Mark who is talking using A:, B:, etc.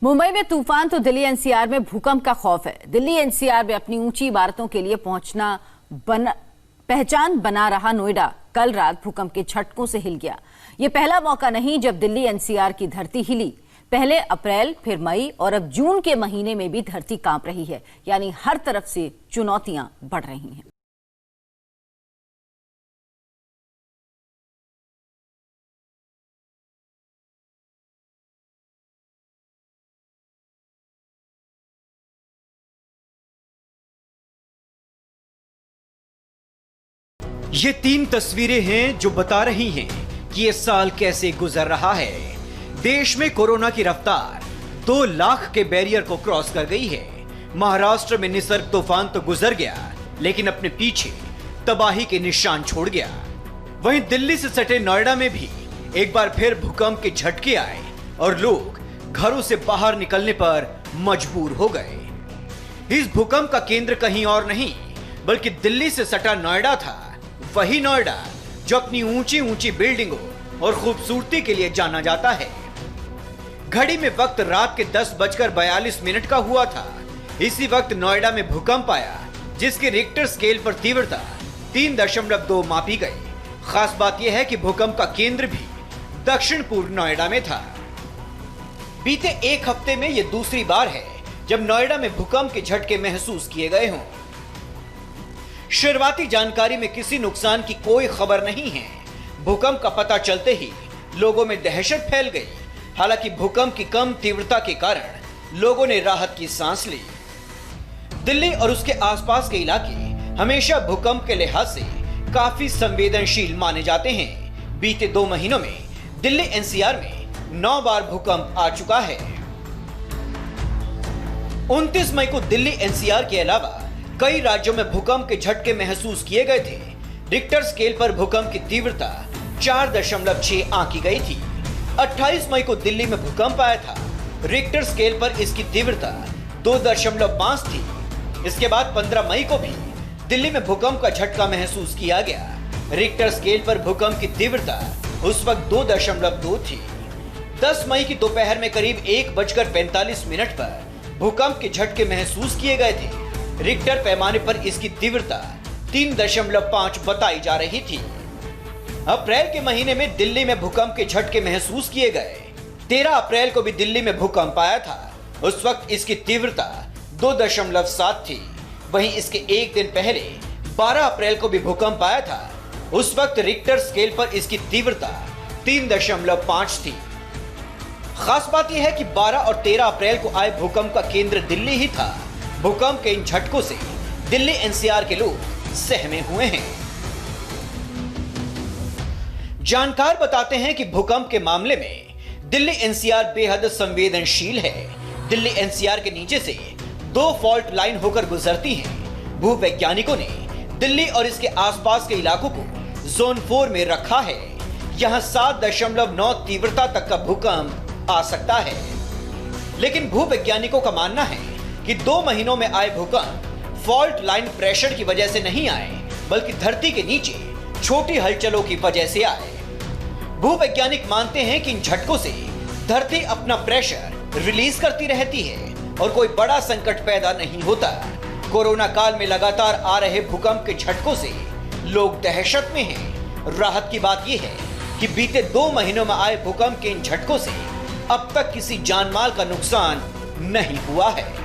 A: मुंबई में तूफान तो दिल्ली एनसीआर में भूकंप का खौफ है। दिल्ली एनसीआर में अपनी ऊंची इमारतों के लिए पहचान बना रहा नोएडा कल रात भूकंप के झटकों से हिल गया। ये पहला मौका नहीं जब दिल्ली एनसीआर की धरती हिली। पहले अप्रैल, फिर मई और अब जून के महीने में भी धरती कांप रही है। यानी हर तरफ से चुनौतियां बढ़ रही हैं।
B: ये 3 तस्वीरें हैं जो बता रही हैं कि ये साल कैसे गुजर रहा है। देश में कोरोना की रफ्तार 2 लाख के बैरियर को क्रॉस कर गई है। महाराष्ट्र में निसर्ग तूफान तो गुजर गया, लेकिन अपने पीछे तबाही के निशान छोड़ गया। वहीं दिल्ली से सटे नोएडा में भी एक बार फिर भूकंप के झटके आए और लोग घरों से बाहर निकलने पर मजबूर हो गए। इस भूकंप का केंद्र कहीं और नहीं बल्कि दिल्ली से सटा नोएडा था। वही नोएडा जो अपनी ऊंची ऊंची बिल्डिंगों और खूबसूरती के लिए जाना जाता है। घड़ी में वक्त रात के 10:42 का हुआ था। इसी वक्त नोएडा में भूकंप आया, जिसके रिक्टर स्केल पर तीव्रता 3.2 मापी गई। खास बात यह है कि भूकंप का केंद्र भी दक्षिण पूर्व नोएडा में था। बीते एक हफ्ते में यह दूसरी बार है जब नोएडा में भूकंप के झटके महसूस किए गए हों। शुरुआती जानकारी में किसी नुकसान की कोई खबर नहीं है। भूकंप का पता चलते ही लोगों में दहशत फैल गई। हालांकि भूकंप की कम तीव्रता के कारण लोगों ने राहत की सांस ली। दिल्ली और उसके आसपास के इलाके हमेशा भूकंप के लिहाज से काफी संवेदनशील माने जाते हैं। बीते 2 महीनों में दिल्ली एनसीआर में 9 बार भूकंप आ चुका है। 29 मई को दिल्ली एनसीआर के अलावा कई राज्यों में भूकंप के झटके महसूस किए गए थे। रिक्टर स्केल पर भूकंप की तीव्रता 4.6 आंकी गई थी। 28 मई को दिल्ली में भूकंप आया था। रिक्टर स्केल पर इसकी तीव्रता 2.5 थी। इसके बाद 15 मई को भी दिल्ली में भूकंप का झटका महसूस किया गया। रिक्टर स्केल पर भूकंप की तीव्रता उस वक्त 2.2 थी। 10 मई की दोपहर में करीब 1:45 पर भूकंप के झटके महसूस किए गए थे। रिक्टर पैमाने पर इसकी तीव्रता 3.5 बताई जा रही थी। अप्रैल के महीने में दिल्ली में भूकंप के झटके महसूस किए गए। 13 अप्रैल को भी दिल्ली में भूकंप आया था। उस वक्त इसकी तीव्रता 2.7 थी। वहीं इसके एक दिन पहले 12 अप्रैल को भी भूकंप आया था। उस वक्त रिक्टर स्केल पर इसकी तीव्रता 3.5 थी। खास बात यह है कि 12 और 13 अप्रैल को आए भूकंप का केंद्र दिल्ली ही था। भूकंप के इन झटकों से दिल्ली एनसीआर के लोग सहमे हुए हैं। जानकार बताते हैं कि भूकंप के मामले में दिल्ली एनसीआर बेहद संवेदनशील है। दिल्ली एनसीआर के नीचे से 2 फॉल्ट लाइन होकर गुजरती हैं। भूवैज्ञानिकों ने दिल्ली और इसके आसपास के इलाकों को जोन 4 में रखा है। यहां 7.9 तीव्रता तक का भूकंप आ सकता है। लेकिन भूवैज्ञानिकों का मानना है कि 2 महीनों में आए भूकंप फॉल्ट लाइन प्रेशर की वजह से नहीं आए, बल्कि धरती के नीचे छोटी हलचलों की वजह से आए। भूवैज्ञानिक मानते हैं कि इन झटकों से धरती अपना प्रेशर रिलीज करती रहती है और कोई बड़ा संकट पैदा नहीं होता। कोरोना काल में लगातार आ रहे भूकंप के झटकों से लोग दहशत में हैं। राहत की बात यह है कि बीते 2 महीनों में आए भूकंप के इन झटकों से अब तक किसी जानमाल का नुकसान नहीं हुआ है।